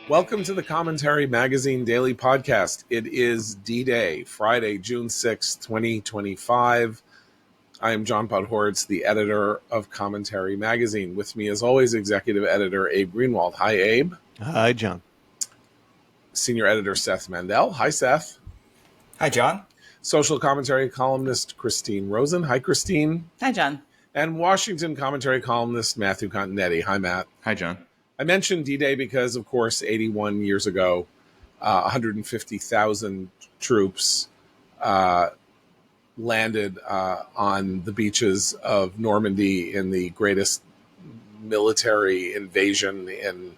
Welcome to the Commentary Magazine Daily Podcast. It is D-Day, Friday, June 6th, 2025. I am John Podhoretz, the editor of Commentary Magazine. With me, as always, executive editor Abe Greenwald. Hi, Abe. Hi, John. Senior editor Seth Mandel. Hi, Seth. Hi, John. Social commentary columnist Christine Rosen. Hi, Christine. Hi, John. And Washington commentary columnist Matthew Continetti. Hi, Matt. Hi, John. I mentioned D-Day because, of course, 81 years ago, 150,000 troops landed on the beaches of Normandy in the greatest military invasion in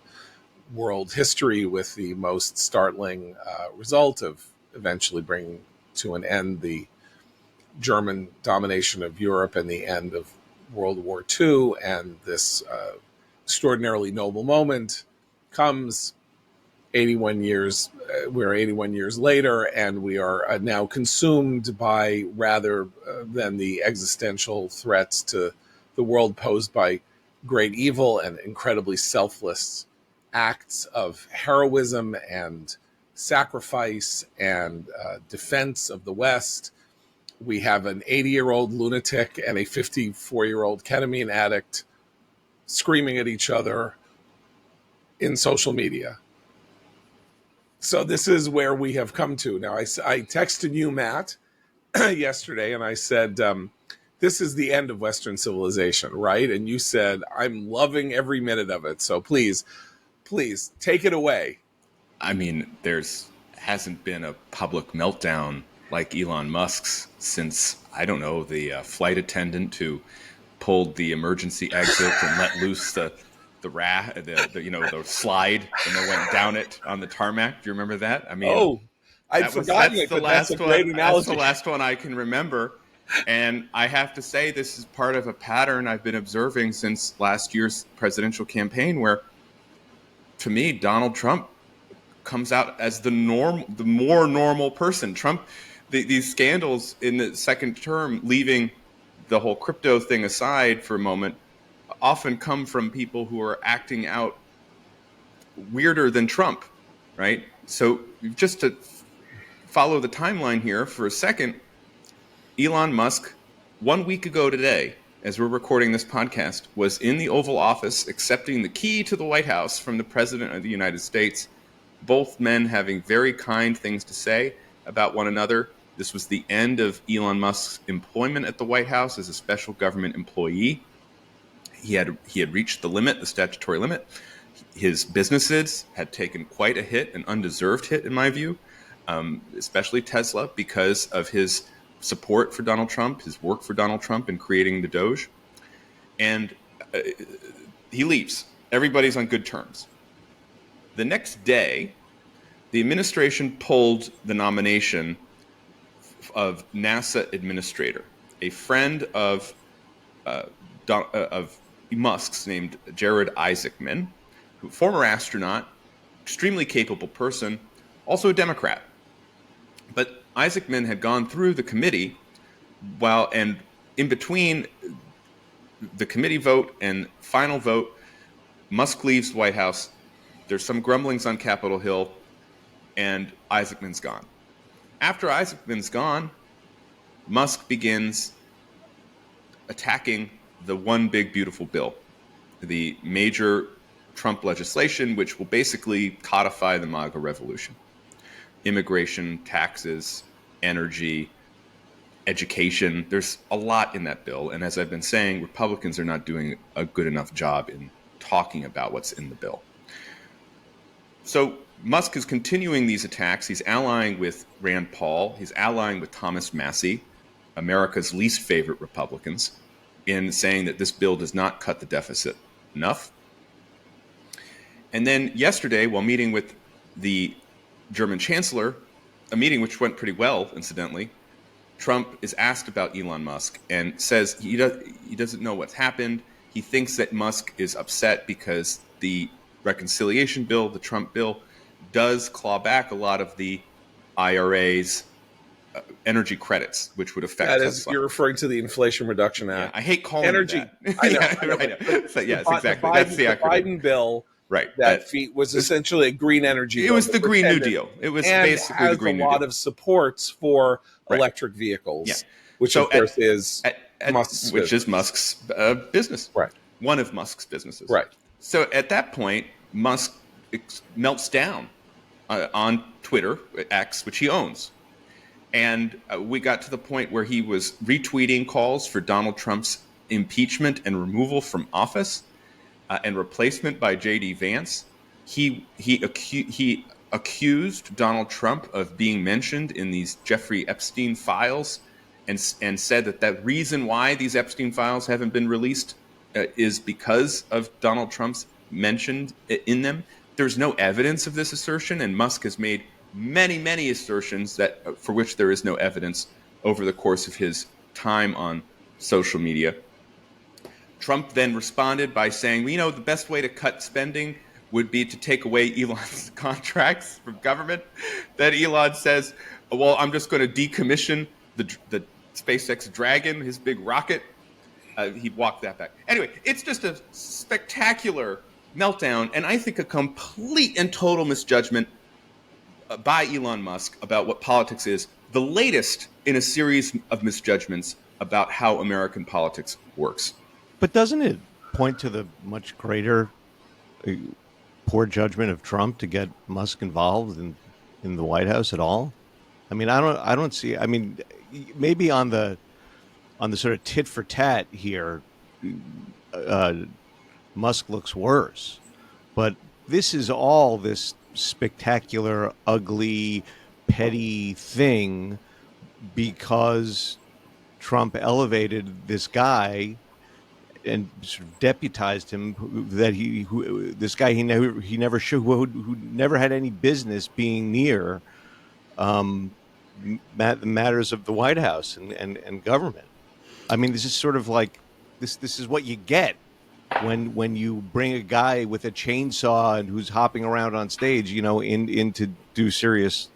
world history, with the most startling result of eventually bringing to an end the German domination of Europe and the end of World War II. And this extraordinarily noble moment comes 81 years. We're 81 years later, and we are now consumed by, rather than the existential threats to the world posed by great evil and incredibly selfless acts of heroism and sacrifice and defense of the West. We have an 80-year-old lunatic and a 54-year-old ketamine addict screaming at each other in social media. So this is where we have come to. Now, I texted you, Matt, yesterday, and I said, this is the end of Western civilization, right? And you said, I'm loving every minute of it. So please, take it away. I mean, hasn't been a public meltdown like Elon Musk's since, I don't know, the flight attendant who pulled the emergency exit and let loose the slide, and they went down it on the tarmac. Do you remember that? I mean, I'd forgotten it, but that's a great analogy. That's the last one I can remember. And I have to say, this is part of a pattern I've been observing since last year's presidential campaign, where, to me, Donald Trump comes out as the more normal person. Trump, these scandals in the second term, leaving the whole crypto thing aside for a moment, often come from people who are acting out weirder than Trump, right? So just to follow the timeline here for a second, Elon Musk, 1 week ago today, as we're recording this podcast, was in the Oval Office accepting the key to the White House from the President of the United States, both men having very kind things to say about one another. This was the end of Elon Musk's employment at the White House as a special government employee. He had reached the limit, the statutory limit. His businesses had taken quite a hit, an undeserved hit in my view, especially Tesla, because of his support for Donald Trump, his work for Donald Trump in creating the Doge. And he leaves. Everybody's on good terms. The next day, the administration pulled the nomination of NASA administrator, a friend of Musk's named Jared Isaacman, former astronaut, extremely capable person, also a Democrat. But Isaacman had gone through the committee and in between the committee vote and final vote, Musk leaves the White House. There's some grumblings on Capitol Hill, and Isaacman's gone. After Isaacman's gone, Musk begins attacking the One Big Beautiful Bill, the major Trump legislation, which will basically codify the MAGA revolution. Immigration, taxes, energy, education. There's a lot in that bill. And as I've been saying, Republicans are not doing a good enough job in talking about what's in the bill. So Musk is continuing these attacks. He's allying with Rand Paul. He's allying with Thomas Massie, America's least favorite Republicans, in saying that this bill does not cut the deficit enough. And then yesterday, while meeting with the German chancellor, a meeting which went pretty well, incidentally, Trump is asked about Elon Musk and says he doesn't know what's happened. He thinks that Musk is upset because the reconciliation bill, the Trump bill, does claw back a lot of the IRA's energy credits, which would affect that is, Tesla. You're referring to the Inflation Reduction Act. Yeah, I hate calling energy. it that. I know. I know. So, yes, exactly. The That's the acronym. Biden bill Right. that was essentially a green energy It bill. was the Green New Pretended, Deal. It was and basically the has a Green New lot Deal. of supports for Right. electric Yeah. vehicles, which So of course is Musk's which is business. Musk's business. Right. One of Musk's businesses. Right. So at that point, Musk melts down on Twitter, X, which he owns. And we got to the point where he was retweeting calls for Donald Trump's impeachment and removal from office and replacement by J.D. Vance. He accused Donald Trump of being mentioned in these Jeffrey Epstein files, and said that reason why these Epstein files haven't been released is because of Donald Trump's mentioned in them. There's no evidence of this assertion, and Musk has made many assertions that for which there is no evidence over the course of his time on social media. Trump then responded by saying, the best way to cut spending would be to take away Elon's contracts from government. Then Elon says, well, I'm just going to decommission the SpaceX Dragon, his big rocket. He walked that back. Anyway, it's just a spectacular meltdown, and I think a complete and total misjudgment by Elon Musk about what politics is, the latest in a series of misjudgments about how American politics works. But doesn't it point to the much greater poor judgment of Trump to get Musk involved in the White House at all? I mean, I don't see. I mean, maybe on the sort of tit for tat here, Musk looks worse. But this is all this spectacular, ugly, petty thing because Trump elevated this guy and sort of deputized him that this guy he never should, who never had any business being near matters of the White House and government. I mean, this is sort of like this is what you get when you bring a guy with a chainsaw and who's hopping around on stage, in to do serious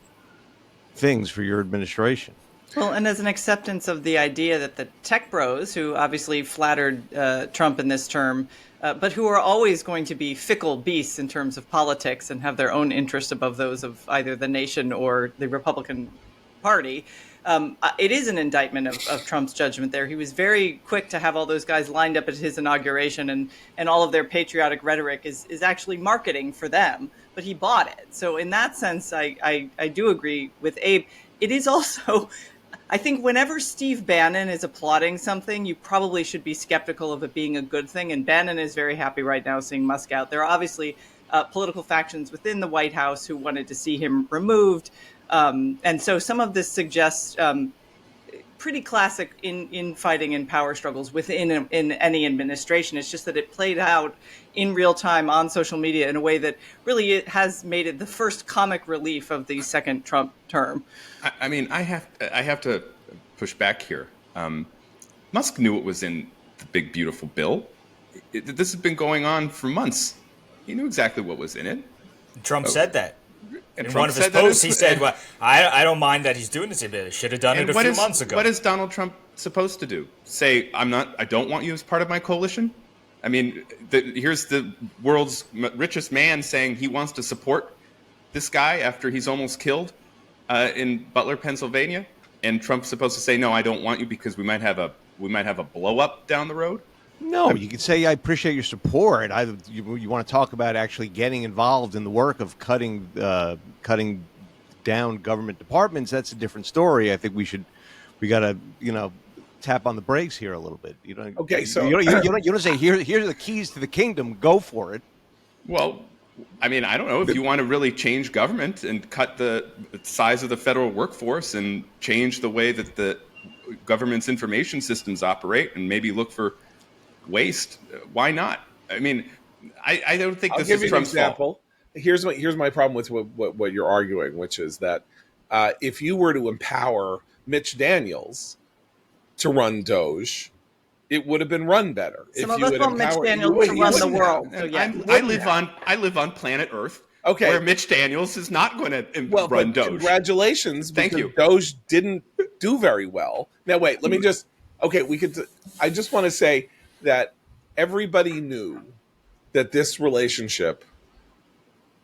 things for your administration. Well, and as an acceptance of the idea that the tech bros, who obviously flattered Trump in this term, but who are always going to be fickle beasts in terms of politics and have their own interests above those of either the nation or the Republican Party, it is an indictment of Trump's judgment there. He was very quick to have all those guys lined up at his inauguration, and all of their patriotic rhetoric is actually marketing for them, but he bought it. So in that sense, I do agree with Abe. It is also... I think whenever Steve Bannon is applauding something, you probably should be skeptical of it being a good thing. And Bannon is very happy right now seeing Musk out. There are obviously political factions within the White House who wanted to see him removed. And so some of this suggests pretty classic infighting and power struggles within in any administration. It's just that it played out in real time on social media in a way that really it has made it the first comic relief of the second Trump term. I mean, I have to push back here. Musk knew what was in the big, beautiful bill. This has been going on for months. He knew exactly what was in it. Trump said that. And In Trump one of his said that posts, he said, well, I don't mind that he's doing this. He should have done it a few months ago. What is Donald Trump supposed to do? Say, I don't want you as part of my coalition? I mean, here's the world's richest man saying he wants to support this guy after he's almost killed in Butler, Pennsylvania. And Trump's supposed to say, no, I don't want you because we might have a blow up down the road. No, you could say I appreciate your support. You want to talk about actually getting involved in the work of cutting down government departments. That's a different story. I think we got to tap on the brakes here a little bit. Okay, so you don't say here are the keys to the kingdom. Go for it. Well, I mean, I don't know if you want to really change government and cut the size of the federal workforce and change the way that the government's information systems operate and maybe look for waste. Why not? I mean, I don't think this is Trump's fault. Here's my problem with what you're arguing, which is that if you were to empower Mitch Daniels to run Doge, it would have been run better. Some of us want Mitch Daniels to run the world. So yeah, I live on planet Earth, where Mitch Daniels is not going to run Doge. Congratulations, thank you. Doge didn't do very well. Now wait, let me just. Okay, I just want to say that everybody knew that this relationship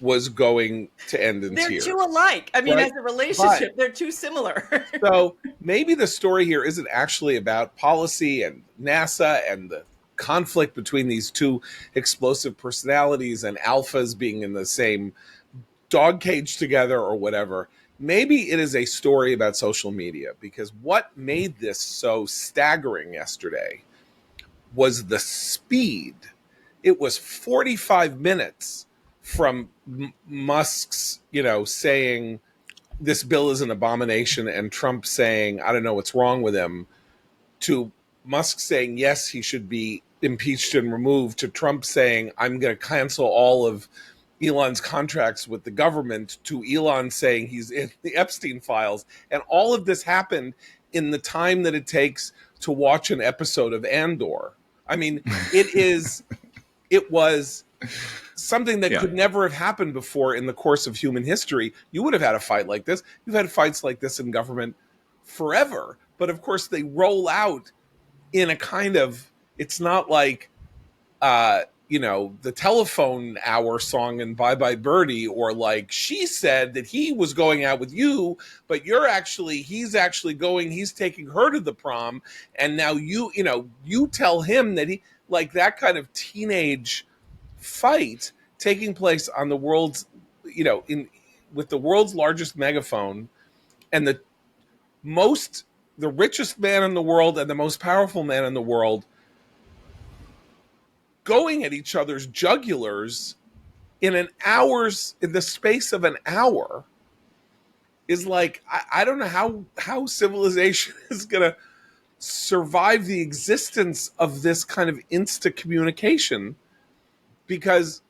was going to end in They're tears. too alike. I mean, Right. as a relationship, they're too similar. So maybe the story here isn't actually about policy and NASA and the conflict between these two explosive personalities and alphas being in the same dog cage together or whatever. Maybe it is a story about social media, because what made this so staggering yesterday was the speed. It was 45 minutes from Musk's, saying this bill is an abomination, and Trump saying, I don't know what's wrong with him, to Musk saying, yes, he should be impeached and removed, to Trump saying, I'm going to cancel all of Elon's contracts with the government, to Elon saying he's in the Epstein files. And all of this happened in the time that it takes to watch an episode of Andor. I mean, it was something that could never have happened before in the course of human history. You would have had a fight like this. You've had fights like this in government forever. But of course, they roll out in a kind of, it's not like, the telephone hour song in Bye Bye Birdie, or like she said that he was going out with you, but he's taking her to the prom. And now you tell him that he, like that kind of teenage fight taking place on the world's, with the world's largest megaphone and the richest man in the world and the most powerful man in the world going at each other's jugulars in the space of an hour is like, I don't know how civilization is going to survive the existence of this kind of instant communication, because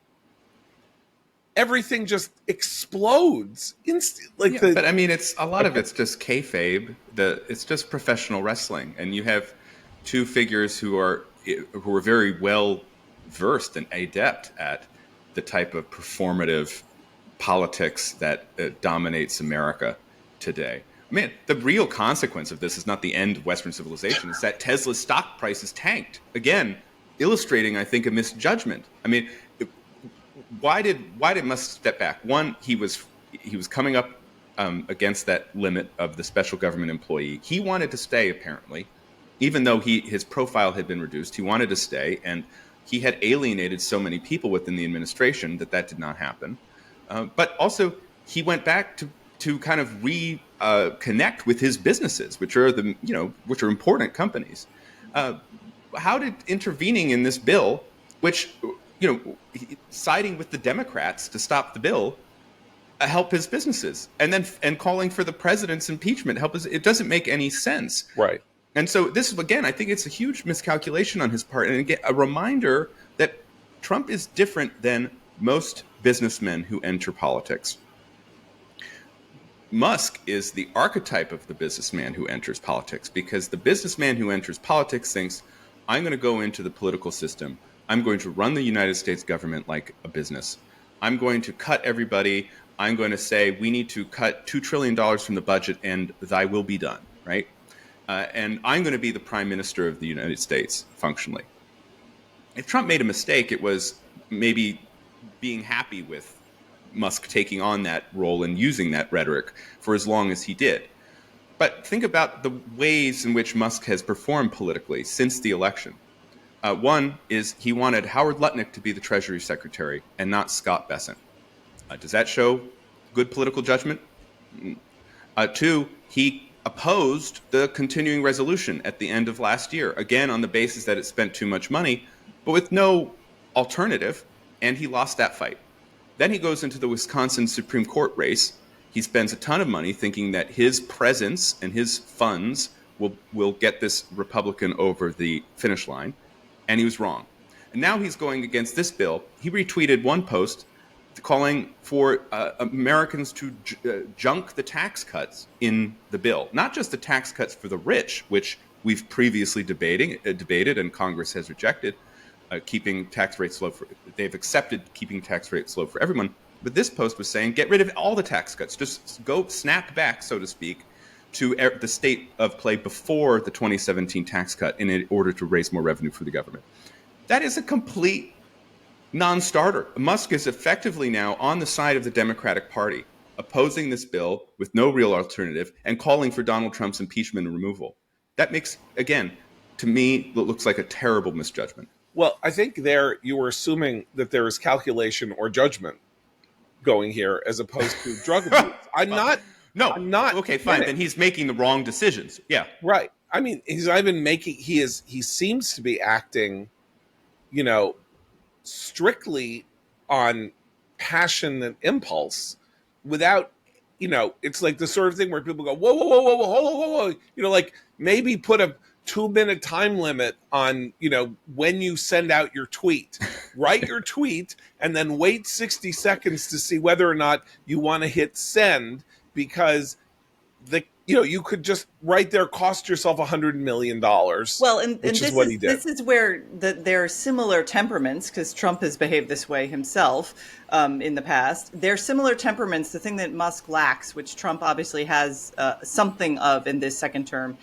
everything just explodes instantly. But I mean, it's a lot of it's just kayfabe. It's just professional wrestling, and you have two figures who are very well versed and adept at the type of performative politics that dominates America today. I mean, the real consequence of this is not the end of Western civilization. It's that Tesla's stock prices tanked. Again, illustrating, I think, a misjudgment. I mean, why did Musk step back? One, he was coming up against that limit of the special government employee. He wanted to stay, apparently, even though his profile had been reduced. He wanted to stay, and he had alienated so many people within the administration that did not happen. But also, he went back to kind of reconnect with his businesses, which are important companies. How did intervening in this bill, which siding with the Democrats to stop the bill, help his businesses, and calling for the president's impeachment help us? It doesn't make any sense, right? And so this, again, I think it's a huge miscalculation on his part, and again, a reminder that Trump is different than most businessmen who enter politics. Musk is the archetype of the businessman who enters politics, because the businessman who enters politics thinks, I'm going to go into the political system. I'm going to run the United States government like a business. I'm going to cut everybody. I'm going to say we need to cut $2 trillion from the budget and thy will be done, right? And I'm going to be the prime minister of the United States, functionally. If Trump made a mistake, it was maybe being happy with Musk taking on that role and using that rhetoric for as long as he did. But think about the ways in which Musk has performed politically since the election. One is he wanted Howard Lutnick to be the Treasury Secretary and not Scott Bessent. Does that show good political judgment? Two, he opposed the continuing resolution at the end of last year, again on the basis that it spent too much money, but with no alternative, and he lost that fight. Then he goes into the Wisconsin Supreme Court race. He spends a ton of money thinking that his presence and his funds will get this Republican over the finish line, and he was wrong. And now he's going against this bill. He retweeted one post calling for Americans to junk the tax cuts in the bill, not just the tax cuts for the rich, which we've previously debated and Congress has rejected, keeping tax rates low. They've accepted keeping tax rates low for everyone. But this post was saying, get rid of all the tax cuts. Just go snap back, so to speak, to the state of play before the 2017 tax cut in order to raise more revenue for the government. That is a complete non-starter. Musk is effectively now on the side of the Democratic Party, opposing this bill with no real alternative and calling for Donald Trump's impeachment and removal. That makes, again, to me, it looks like a terrible misjudgment. Well, I think there you were assuming that there is calculation or judgment going here as opposed to drug abuse. I'm not. Okay, fine. kidding. Then he's making the wrong decisions. Yeah. Right. I mean, he's not even making. He seems to be acting, strictly on passion and impulse, without, it's like the sort of thing where people go, whoa, whoa, whoa, whoa, whoa, whoa, whoa, like maybe put a 2-minute time limit on, when you send out your tweet. Write your tweet and then wait 60 seconds to see whether or not you want to hit send, because you could just right there cost yourself $100 million. Well, and which this is what he did. This is where there are similar temperaments, because Trump has behaved this way himself in the past. There are similar temperaments. The thing that Musk lacks, which Trump obviously has something of in this second term,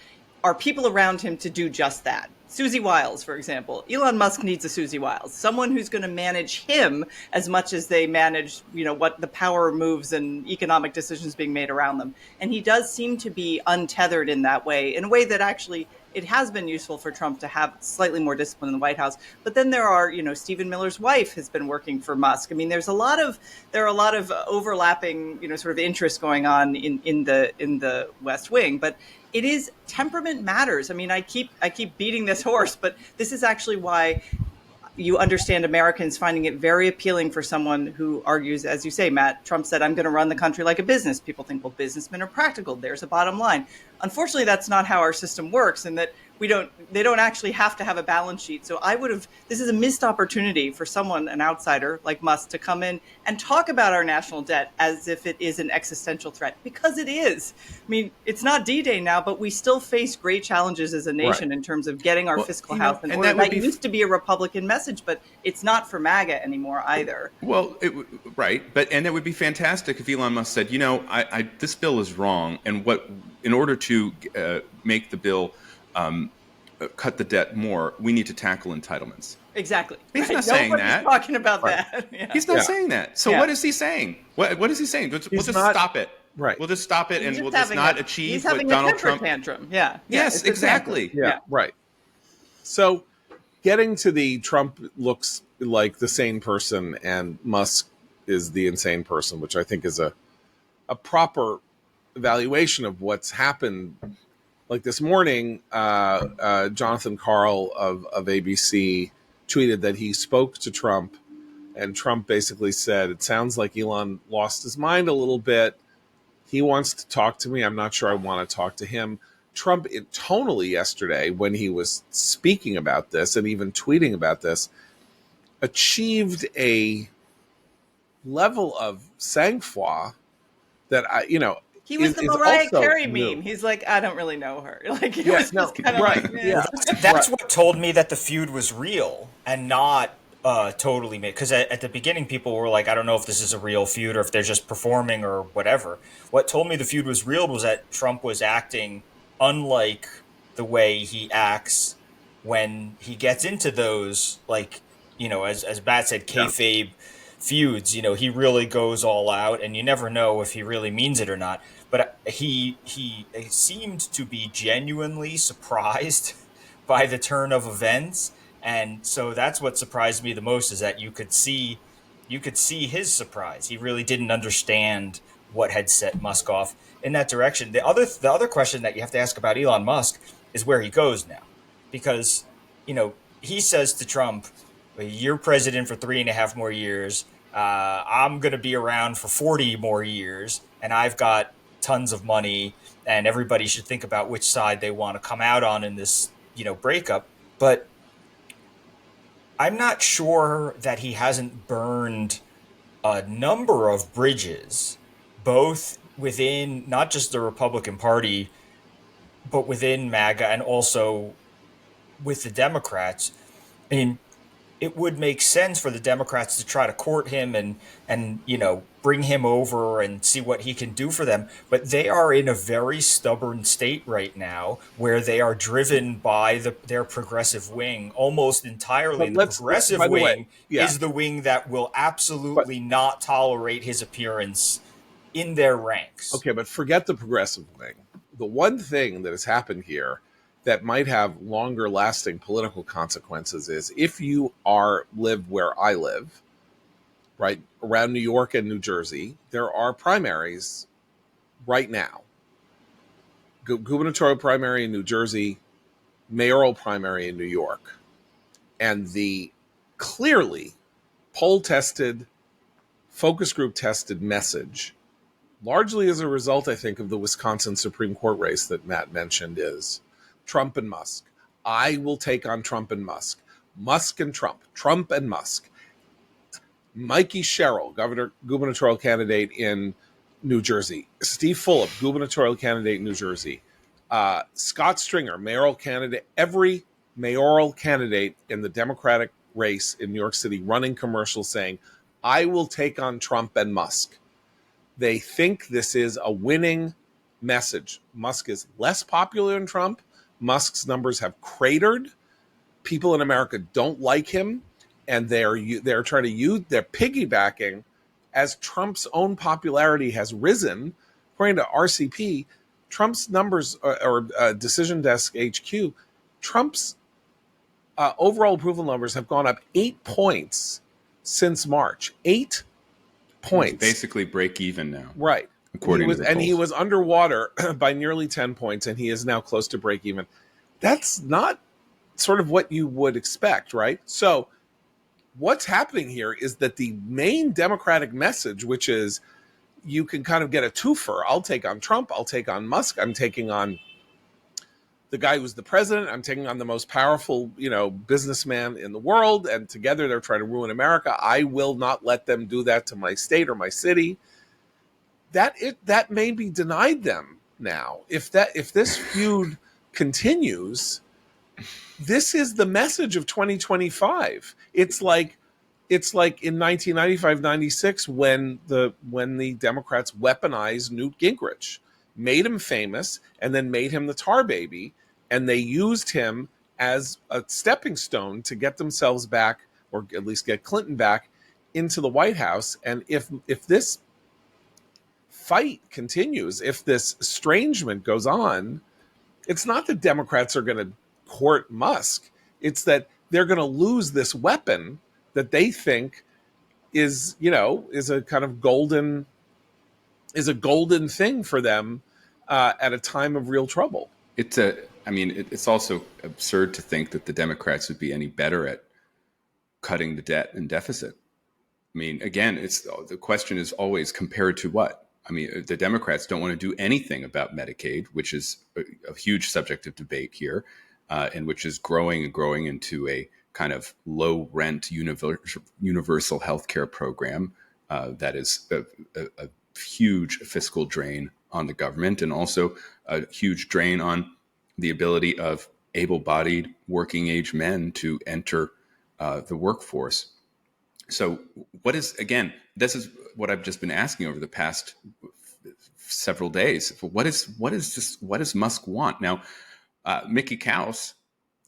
are people around him to do just that. Susie Wiles, for example. Elon Musk needs a Susie Wiles, someone who's going to manage him as much as they manage, what the power moves and economic decisions being made around them. And he does seem to be untethered in that way, in a way that actually it has been useful for Trump to have slightly more discipline in the White House. But then there are, Stephen Miller's wife has been working for Musk. I mean, there are a lot of overlapping, sort of interests going on in the West Wing. But it is, temperament matters. I mean, I keep beating this horse, but this is actually why you understand Americans finding it very appealing for someone who argues, as you say, Matt, Trump said, I'm going to run the country like a business. People think, well, businessmen are practical. There's a bottom line. Unfortunately, that's not how our system works, and that they don't actually have to have a balance sheet. So this is a missed opportunity for someone, an outsider like Musk, to come in and talk about our national debt as if it is an existential threat, because it is. I mean, it's not D-Day now, but we still face great challenges as a nation in terms of getting our fiscal house in order. That used to be a Republican message, but it's not for MAGA anymore either. Well, and it would be fantastic if Elon Musk said, this bill is wrong, and in order to make the bill cut the debt more, we need to tackle entitlements. Exactly. He's not saying that. Talking about that. Yeah. He's not saying that. So what is he saying? What is he saying? We'll just stop it. Right. We'll just stop it, and we'll just not achieve what Donald Trump. Tantrum. Yeah. Yes, exactly. Yeah. Right. So, getting to the Trump looks like the sane person, and Musk is the insane person, which I think is a proper evaluation of what's happened. Like this morning, Jonathan Karl of ABC tweeted that he spoke to Trump, and Trump basically said, it sounds like Elon lost his mind a little bit. He wants to talk to me. I'm not sure I want to talk to him. Trump, tonally yesterday, when he was speaking about this and even tweeting about this, achieved a level of sang-froid that he was the Mariah Carey meme. He's like, I don't really know her. Like, That's what told me that the feud was real and not totally made. Because at the beginning, people were like, I don't know if this is a real feud or if they're just performing or whatever. What told me the feud was real was that Trump was acting unlike the way he acts when he gets into those, like, as Matt said, kayfabe feuds. He really goes all out, and you never know if he really means it or not. But he seemed to be genuinely surprised by the turn of events, and so that's what surprised me the most, is that you could see his surprise. He really didn't understand what had set Musk off in that direction. The other question that you have to ask about Elon Musk is where he goes now, because he says to Trump, "You're president for 3.5 more years. I'm going to be around for 40 more years, and I've got tons of money, and everybody should think about which side they want to come out on in this, breakup." But I'm not sure that he hasn't burned a number of bridges, both within not just the Republican Party, but within MAGA and also with the Democrats. I mean, it would make sense for the Democrats to try to court him and bring him over and see what he can do for them. But they are in a very stubborn state right now, where they are driven by their progressive wing almost entirely. But And the progressive by the way, wing yeah, is the wing that will but absolutely not tolerate his appearance in their ranks. okay, but forget the progressive wing. The one thing that has happened here that might have longer lasting political consequences is if you live where I live, right around New York and New Jersey, there are primaries right now. Gubernatorial primary in New Jersey, mayoral primary in New York. And the clearly poll tested, focus group tested message, largely as a result, I think, of the Wisconsin Supreme Court race that Matt mentioned, is Trump and Musk. I will take on Trump and Musk. Musk and Trump and Musk. Mikey Sherrill, gubernatorial candidate in New Jersey. Steve Fulop, gubernatorial candidate in New Jersey. Scott Stringer, mayoral candidate. Every mayoral candidate in the Democratic race in New York City running commercials saying, I will take on Trump and Musk. They think this is a winning message. Musk is less popular than Trump. Musk's numbers have cratered. People in America don't like him, and they're trying to use, they're piggybacking as Trump's own popularity has risen. According to RCP, Trump's numbers, or Decision Desk HQ, Trump's overall approval numbers have gone up 8 points since March. 8 points. It's basically break even now. Right. According to the polls. He was underwater by nearly 10 points, and he is now close to break even. That's not sort of what you would expect, right? So what's happening here is that the main Democratic message, which is you can kind of get a twofer. I'll take on Trump. I'll take on Musk. I'm taking on the guy who's the president. I'm taking on the most powerful, businessman in the world. And together they're trying to ruin America. I will not let them do that to my state or my city. That may be denied them now. If this feud continues, this is the message of 2025. It's like in 1995-96 when the Democrats weaponized Newt Gingrich, made him famous, and then made him the tar baby, and they used him as a stepping stone to get themselves back, or at least get Clinton back into the White House. And if this fight continues, if this estrangement goes on, it's not that Democrats are going to court Musk. It's that they're going to lose this weapon that they think is a kind of golden thing for them at a time of real trouble. It's also absurd to think that the Democrats would be any better at cutting the debt and deficit. I mean, again, the question is always compared to what? I mean, the Democrats don't want to do anything about Medicaid, which is a huge subject of debate here, and which is growing and growing into a kind of low rent universal health care program that is a huge fiscal drain on the government, and also a huge drain on the ability of able-bodied working age men to enter the workforce. So this is what I've just been asking over the past several days. What does Musk want? Now, Mickey Kaus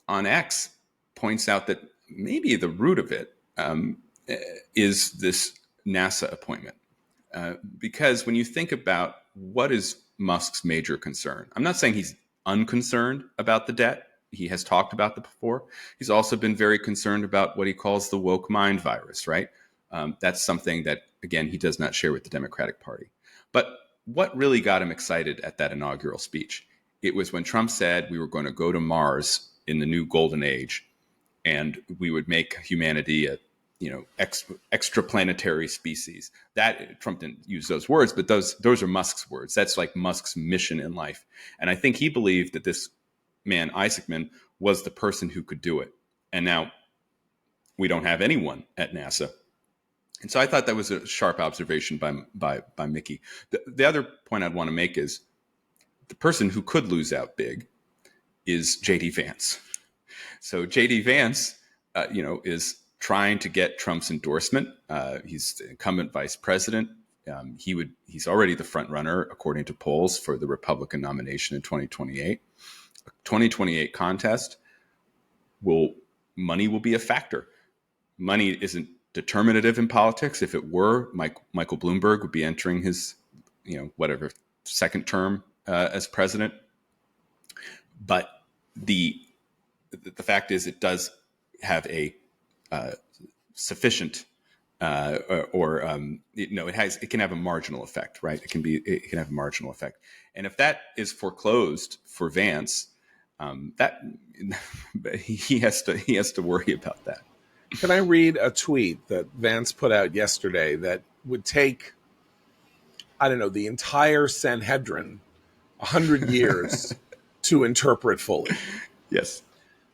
on X points out that maybe the root of it is this NASA appointment. Because when you think about what is Musk's major concern, I'm not saying he's unconcerned about the debt. He has talked about that before. He's also been very concerned about what he calls the woke mind virus, right? That's something that, again, he does not share with the Democratic Party. But what really got him excited at that inaugural speech? It was when Trump said we were going to go to Mars in the new golden age, and we would make humanity a extraplanetary species. That Trump didn't use those words, but those are Musk's words. That's like Musk's mission in life. And I think he believed that this man, Isaacman, was the person who could do it. And now we don't have anyone at NASA. And so I thought that was a sharp observation by Mickey. The other point I'd want to make is the person who could lose out big is J.D. Vance. So J.D. Vance, is trying to get Trump's endorsement. He's the incumbent vice president. He's already the front runner, according to polls, for the Republican nomination in 2028. 2028 contest money will be a factor. Money isn't determinative in politics. If it were, Michael Bloomberg would be entering his, whatever, second term as president. But the fact is, it does have a sufficient it can have a marginal effect, right? It can have a marginal effect. And if that is foreclosed for Vance, that he has to worry about that. Can I read a tweet that Vance put out yesterday that would take, I don't know, the entire Sanhedrin 100 years to interpret fully? Yes.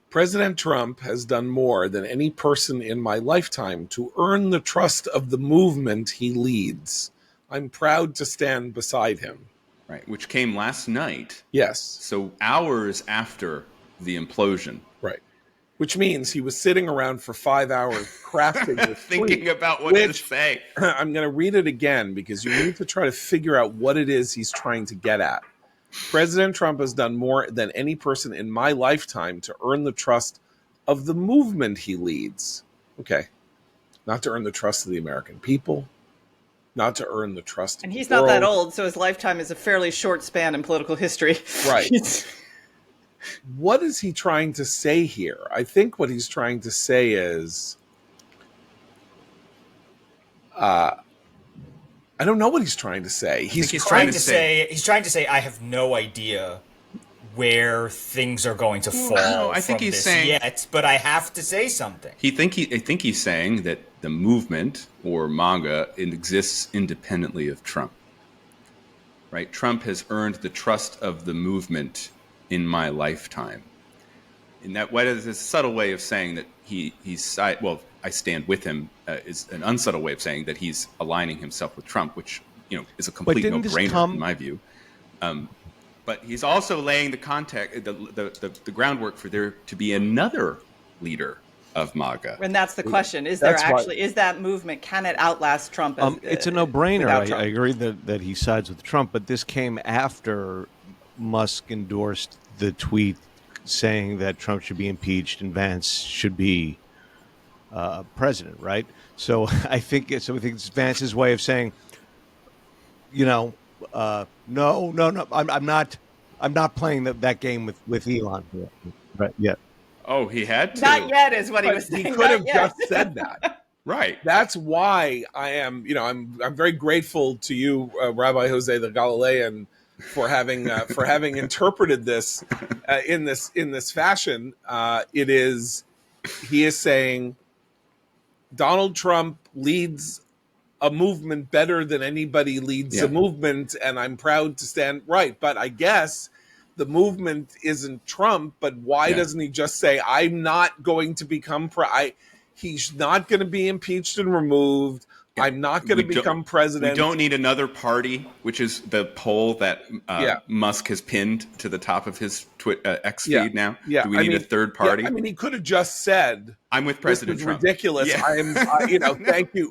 President Trump has done more than any person in my lifetime to earn the trust of the movement he leads. I'm proud to stand beside him. Right, which came last night. Yes. So hours after the implosion. Right. Which means he was sitting around for 5 hours crafting this thinking tweet, about what to say. I'm going to read it again because you need to try to figure out what it is he's trying to get at. President Trump has done more than any person in my lifetime to earn the trust of the movement he leads. Okay. Not to earn the trust of the American people, not to earn the trust and of he's the not world. that old, so his lifetime is a fairly short span in political history. Right. What is he trying to say here? I think what he's trying to say is, I don't know what he's trying to say. He's trying to say, I have no idea where things are going to fall. No, I think he's saying yet, but I have to say something. I think he's saying that the movement, or MAGA, exists independently of Trump. Right? Trump has earned the trust of the movement in my lifetime. In that way, is a subtle way of saying that I stand with him, is an unsubtle way of saying that he's aligning himself with Trump, which is a complete no-brainer in my view. But he's also laying the context, the groundwork for there to be another leader of MAGA. And that's the question: is that movement, can it outlast Trump? It's a no-brainer. I agree that he sides with Trump, but this came after Musk endorsed the tweet saying that Trump should be impeached and Vance should be president, right? So I think it's Vance's way of saying, no, I'm not playing that game with Elon right yet. Oh, he had to. Not yet is what he was saying. He could have just said that. Right. That's why I am, I'm very grateful to you, Rabbi Jose the Galilean, for having interpreted this in this fashion. He is saying Donald Trump leads a movement better than anybody leads a movement, and I'm proud to stand right. But I guess the movement isn't Trump. But why doesn't he just say, I'm not going to become he's not going to be impeached and removed. I'm not going to become president. We don't need another party, which is the poll that Musk has pinned to the top of his X feed now. Yeah. Do we need a third party? Yeah, he could have just said, I'm with President Trump. Ridiculous. Yeah. I am, thank you,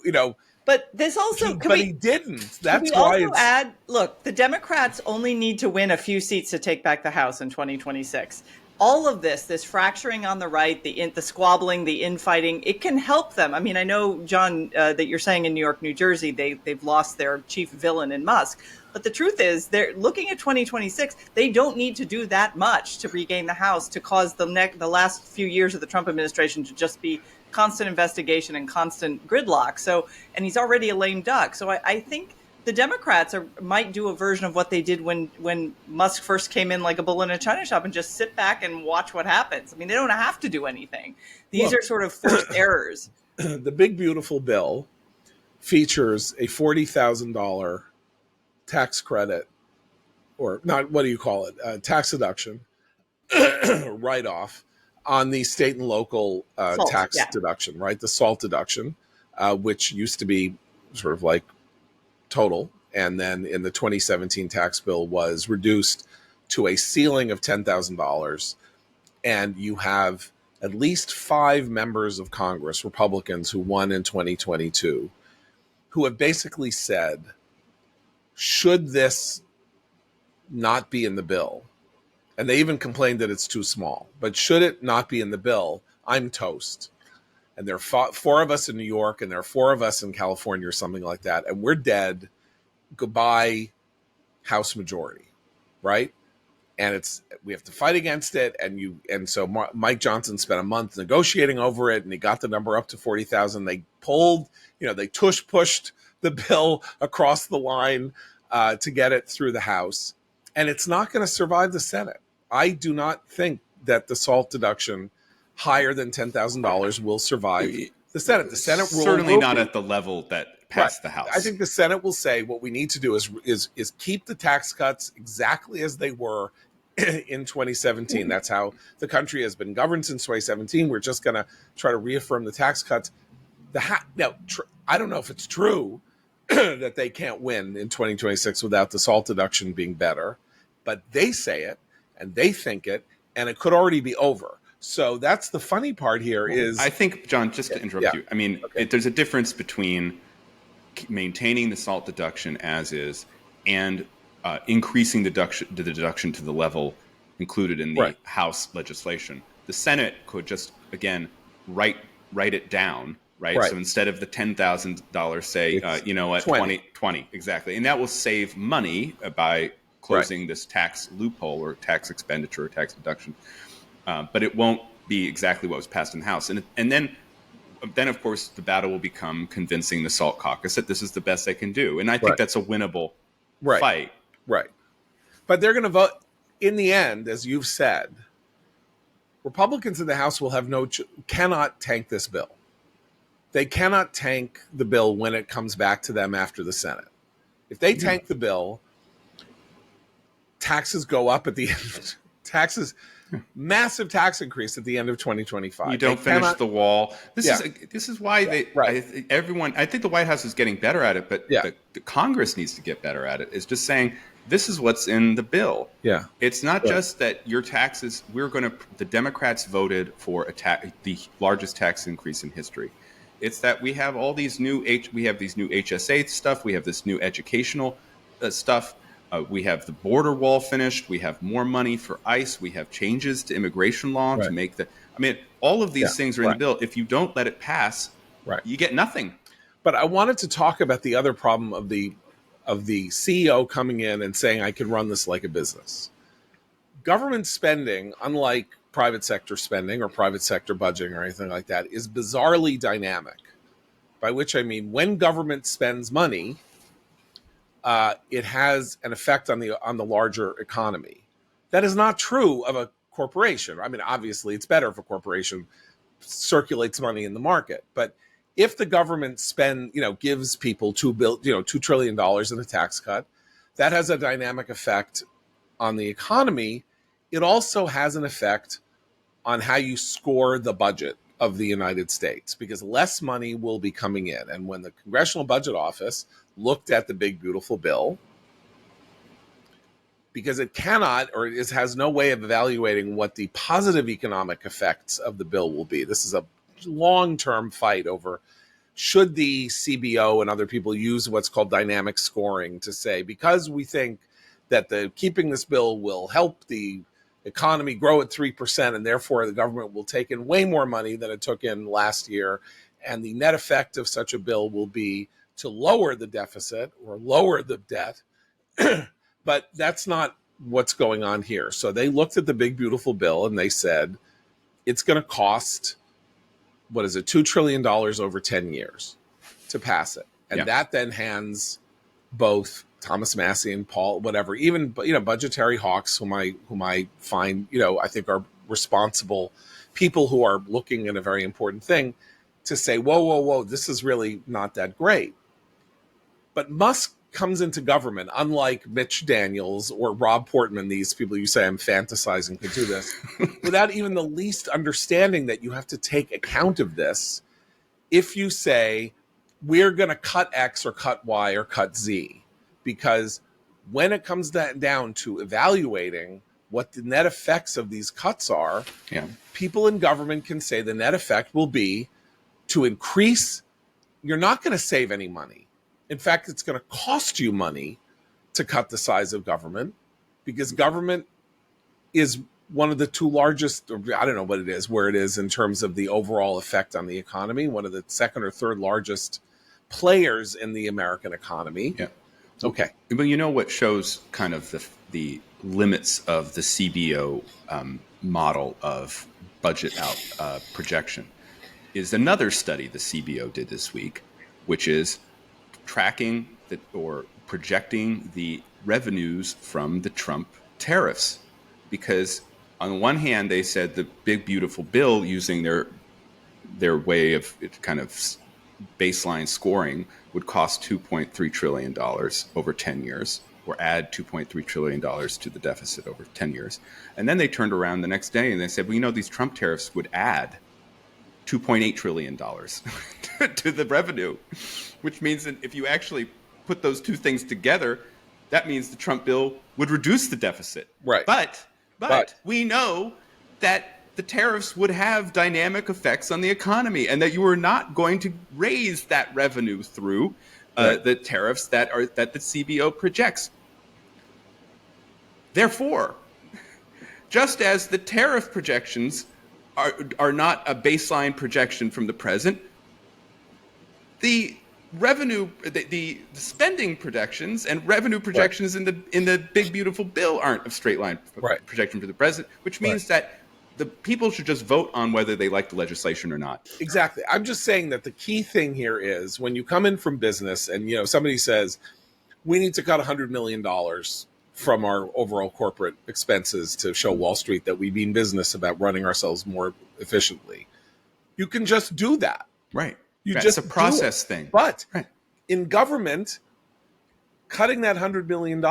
But this also, he didn't. That's why. Also add, look, the Democrats only need to win a few seats to take back the House in 2026. All of this fracturing on the right, the squabbling, the infighting, it can help them. I mean, I know, John, that you're saying in New York, New Jersey, they've lost their chief villain in Musk. But the truth is, they're looking at 2026. They don't need to do that much to regain the House to cause the last few years of the Trump administration to just be constant investigation and constant gridlock. So, and he's already a lame duck. So I think the Democrats might do a version of what they did when Musk first came in like a bull in a china shop and just sit back and watch what happens. I mean, they don't have to do anything. These are sort of forced errors. The big, beautiful bill features a $40,000 tax credit, or not, what do you call it? Tax deduction, write-off on the state and local tax deduction, right? The SALT deduction, which used to be sort of like total, and then in the 2017 tax bill was reduced to a ceiling of $10,000, and you have at least 5 members of Congress, Republicans who won in 2022, who have basically said, should this not be in the bill? And they even complained that it's too small. But should it not be in the bill, I'm toast. And there are 4 of us in New York, and there are 4 of us in California or something like that. And we're dead. Goodbye, House majority, right? And we have to fight against it. And so Mike Johnson spent a month negotiating over it, and he got the number up to 40,000. They pulled, they pushed the bill across the line to get it through the House. And it's not going to survive the Senate. I do not think that the SALT deduction higher than $10,000 will survive the Senate. The Senate will certainly not at the level that passed the House. I think the Senate will say what we need to do is keep the tax cuts exactly as they were in 2017. That's how the country has been governed since 2017. We're just going to try to reaffirm the tax cuts. I don't know if it's true that they can't win in 2026 without the SALT deduction being better, but they say it and they think it, and it could already be over. So that's the funny part here is... I think, John, just to interrupt you, I mean, there's a difference between maintaining the SALT deduction as is and increasing the deduction to the level included in the House legislation. The Senate could just, again, write it down, right? So instead of the $10,000, say, 20, exactly. And that will save money by closing this tax loophole or tax expenditure or tax deduction. But it won't be exactly what was passed in the House. And then, of course, the battle will become convincing the SALT caucus that this is the best they can do. And I think that's a winnable fight. Right. But they're going to vote. In the end, as you've said, Republicans in the House will have cannot tank this bill. They cannot tank the bill when it comes back to them after the Senate. If they tank the bill, taxes go up at the end. Massive tax increase at the end of 2025. You don't finish the wall. This is why I think the White House is getting better at it, but the Congress needs to get better at it. Is just saying this is what's in the bill. Yeah, it's not just that your taxes. The Democrats voted for the largest tax increase in history. It's that we have all these new HSA stuff. We have this new educational stuff. We have the border wall finished. We have more money for ICE. We have changes to immigration law to make all of these things are in the bill. If you don't let it pass, you get nothing. But I wanted to talk about the other problem of the CEO coming in and saying, I can run this like a business. Government spending, unlike private sector spending or private sector budgeting or anything like that, is bizarrely dynamic. By which I mean, when government spends money, it has an effect on the larger economy. That is not true of a corporation. I mean, obviously, it's better if a corporation circulates money in the market. But if the government gives people $2 trillion in a tax cut, that has a dynamic effect on the economy. It also has an effect on how you score the budget of the United States, because less money will be coming in. And when the Congressional Budget Office looked at the big, beautiful bill, because it cannot or it has no way of evaluating what the positive economic effects of the bill will be. This is a long-term fight over should the CBO and other people use what's called dynamic scoring to say, because we think that keeping this bill will help the economy grow at 3%, and therefore the government will take in way more money than it took in last year. And the net effect of such a bill will be to lower the deficit or lower the debt. But that's not what's going on here. So they looked at the big, beautiful bill and they said, it's going to cost, $2 trillion over 10 years to pass it. And that then hands both Thomas Massey and Paul, whatever, even, budgetary hawks whom I find, I think are responsible people who are looking at a very important thing, to say, whoa, this is really not that great. But Musk comes into government, unlike Mitch Daniels or Rob Portman, these people you say I'm fantasizing could do this, without even the least understanding that you have to take account of this. If you say, we're going to cut X or cut Y or cut Z, because when it comes down to evaluating what the net effects of these cuts are, Yeah. people in government can say the net effect will be to increase. You're not going to save any money. In fact, it's going to cost you money to cut the size of government, because government is one of the two largest, or I don't know what it is, where it is in terms of the overall effect on the economy, one of the second or third largest players in the American economy. Yeah. Okay. But you know what shows kind of the limits of the CBO model of budget out projection is another study the CBO did this week, which is tracking or projecting the revenues from the Trump tariffs. Because on the one hand, they said the big beautiful bill, using their way of kind of baseline scoring, would cost $2.3 trillion over 10 years, or add $2.3 trillion to the deficit over 10 years. And then they turned around the next day and they said, well, you know, these Trump tariffs would add $2.8 trillion to the revenue, which means that if you actually put those two things together, that means the Trump bill would reduce the deficit. Right. But we know that the tariffs would have dynamic effects on the economy, and that you are not going to raise that revenue through the tariffs that the CBO projects. Therefore, just as the tariff projections are not a baseline projection from the present, the revenue, the spending projections and revenue projections in the big beautiful bill aren't a straight line projection for the president, which means that the people should just vote on whether they like the legislation or not. Exactly. I'm just saying that the key thing here is when you come in from business and, you know, somebody says, we need to cut $100 million from our overall corporate expenses to show Wall Street that we mean business about running ourselves more efficiently. You can just do that. Right. It's a process thing. But in government, cutting that $100 million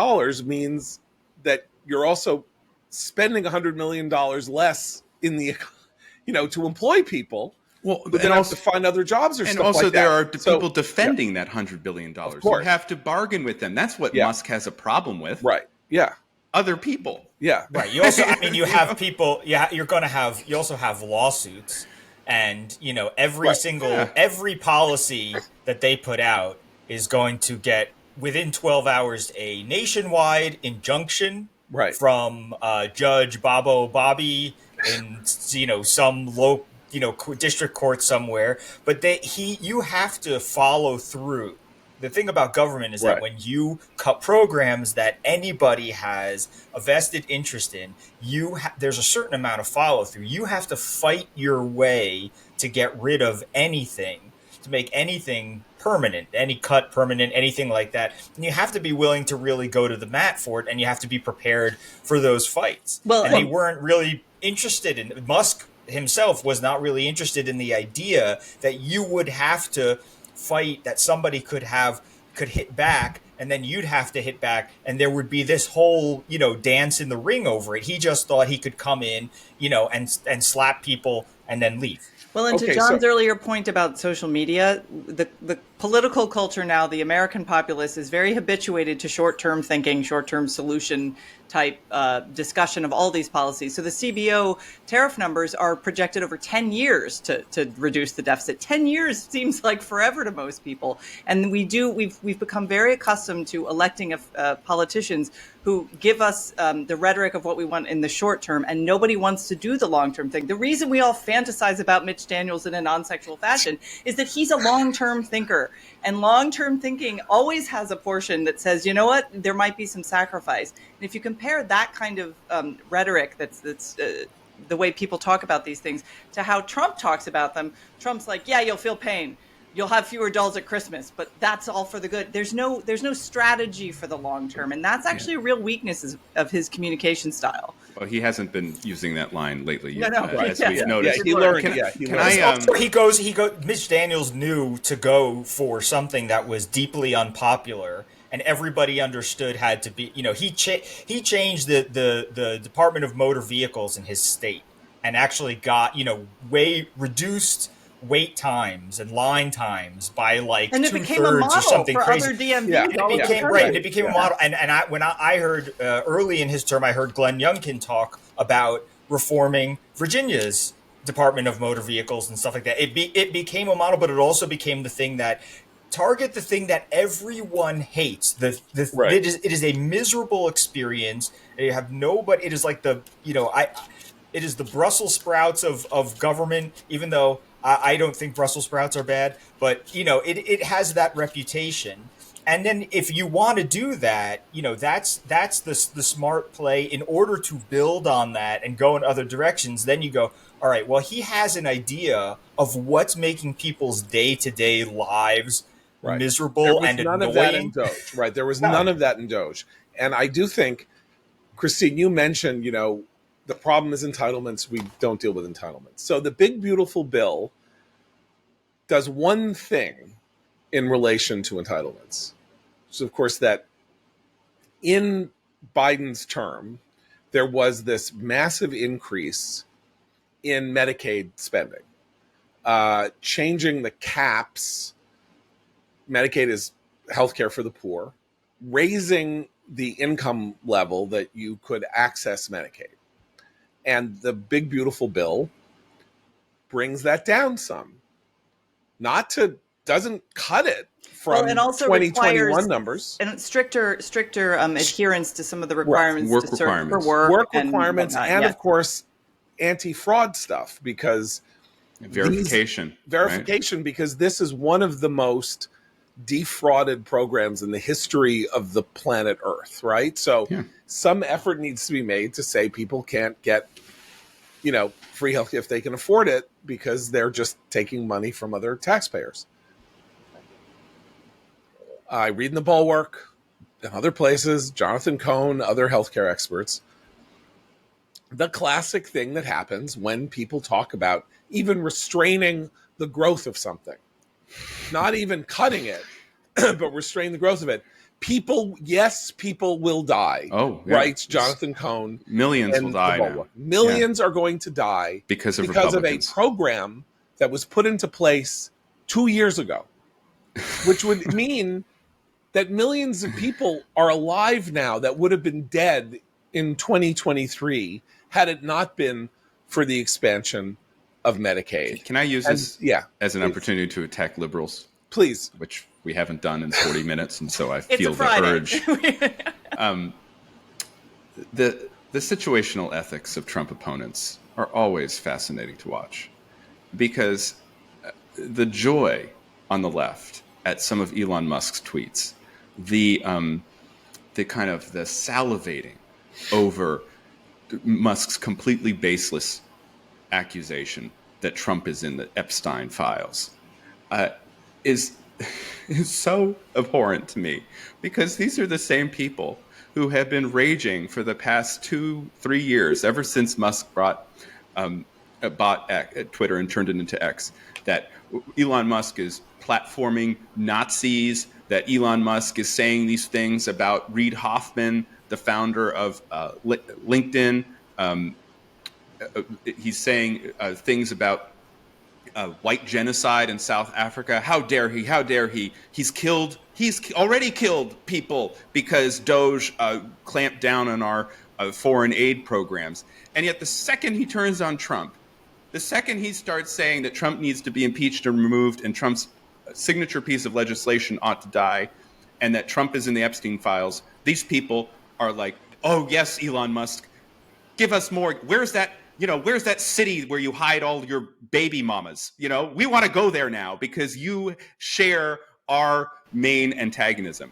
means that you're also spending $100 million less in the, you know, to employ people. Well, but then also have to find other jobs or and stuff also like there that. are people defending that $100 billion. You have to bargain with them. That's what Musk has a problem with. Right. Yeah. Other people. Yeah. Right. You also, I mean, you have people. Yeah. You're going to have. You also have lawsuits, and you know every policy that they put out is going to get within 12 hours a nationwide injunction. Right. From Judge Bobby in some local district court somewhere, but you have to follow through. The thing about government is that when you cut programs that anybody has a vested interest in, there's a certain amount of follow through. You have to fight your way to get rid of anything, to make anything permanent, any cut permanent, anything like that. And you have to be willing to really go to the mat for it, and you have to be prepared for those fights. Well, and they weren't really interested in Musk himself was not really interested in the idea that you would have to fight, that somebody could hit back, and then you'd have to hit back, and there would be this whole dance in the ring over it. He just thought he could come in and slap people and then leave. Well, and to John's earlier point about social media, the political culture now, the American populace is very habituated to short-term thinking, short-term solution type discussion of all these policies. So the CBO tariff numbers are projected over 10 years to reduce the deficit. 10 years seems like forever to most people. And we've become very accustomed to electing politicians who give us the rhetoric of what we want in the short term, and nobody wants to do the long-term thing. The reason we all fantasize about Mitch Daniels in a non-sexual fashion is that he's a long-term thinker. And long-term thinking always has a portion that says, you know what, there might be some sacrifice. And if you compare that kind of rhetoric that's the way people talk about these things to how Trump talks about them, Trump's like, yeah, you'll feel pain. You'll have fewer dolls at Christmas, but that's all for the good. There's no strategy for the long term, and that's actually a real weakness of his communication style. Well, he hasn't been using that line lately, as we've noticed. He learned. He goes. Mitch Daniels knew to go for something that was deeply unpopular, and everybody understood had to be. He changed the Department of Motor Vehicles in his state, and actually got reduced wait times and line times by like and it became a 2/3 or model something for crazy. other DMVs. Yeah. And it became right. and it became a model. And when I heard early in his term, I heard Glenn Youngkin talk about reforming Virginia's Department of Motor Vehicles and stuff like that. It became a model, but it also became the thing that target the thing that everyone hates. Right. It is a miserable experience. You have nobody. It is like it is the Brussels sprouts of government, even though I don't think Brussels sprouts are bad, but it has that reputation. And then if you want to do that, that's the smart play. In order to build on that and go in other directions, then you go, all right, well, he has an idea of what's making people's day-to-day lives miserable and none annoying. of that in Doge, right? There was none of that in Doge. And I do think, Christine, you mentioned, the problem is entitlements. We don't deal with entitlements. So the big, beautiful bill does one thing in relation to entitlements. So, of course, that in Biden's term, there was this massive increase in Medicaid spending, changing the caps. Medicaid is healthcare for the poor, raising the income level that you could access Medicaid. And the big, beautiful bill brings that down some. Doesn't cut it from and also 2021 numbers. And stricter adherence to some of the requirements Work to serve for requirements. work requirements, and of course, anti-fraud stuff, because verification, right? Because this is one of the most defrauded programs in the history of the planet Earth, right? So some effort needs to be made to say people can't get, free health if they can afford it, because they're just taking money from other taxpayers. I read in the Bulwark and other places, Jonathan Cohn, other healthcare experts, the classic thing that happens when people talk about even restraining the growth of something, not even cutting it, but restrain the growth of it. People will die. Oh, yeah. Writes Jonathan Cohn. Millions will die now. Millions are going to die because of a program that was put into place 2 years ago, which would mean that millions of people are alive now that would have been dead in 2023 had it not been for the expansion of Medicaid. Can I use this as an opportunity to attack liberals? Please. Which we haven't done in 40 minutes, and so I feel the urge. The situational ethics of Trump opponents are always fascinating to watch, because the joy on the left at some of Elon Musk's tweets, the kind of the salivating over Musk's completely baseless accusation that Trump is in the Epstein files, is so abhorrent to me, because these are the same people who have been raging for the past 2-3 years, ever since Musk bought Twitter and turned it into X, that Elon Musk is platforming Nazis, that Elon Musk is saying these things about Reid Hoffman, the founder of LinkedIn. He's saying things about white genocide in South Africa. How dare he? How dare he? He's already killed people because Doge clamped down on our foreign aid programs. And yet the second he turns on Trump, the second he starts saying that Trump needs to be impeached and removed and Trump's signature piece of legislation ought to die, and that Trump is in the Epstein files, these people are like, oh, yes, Elon Musk, give us more. Where's that city where you hide all your baby mamas? We want to go there now because you share our main antagonism.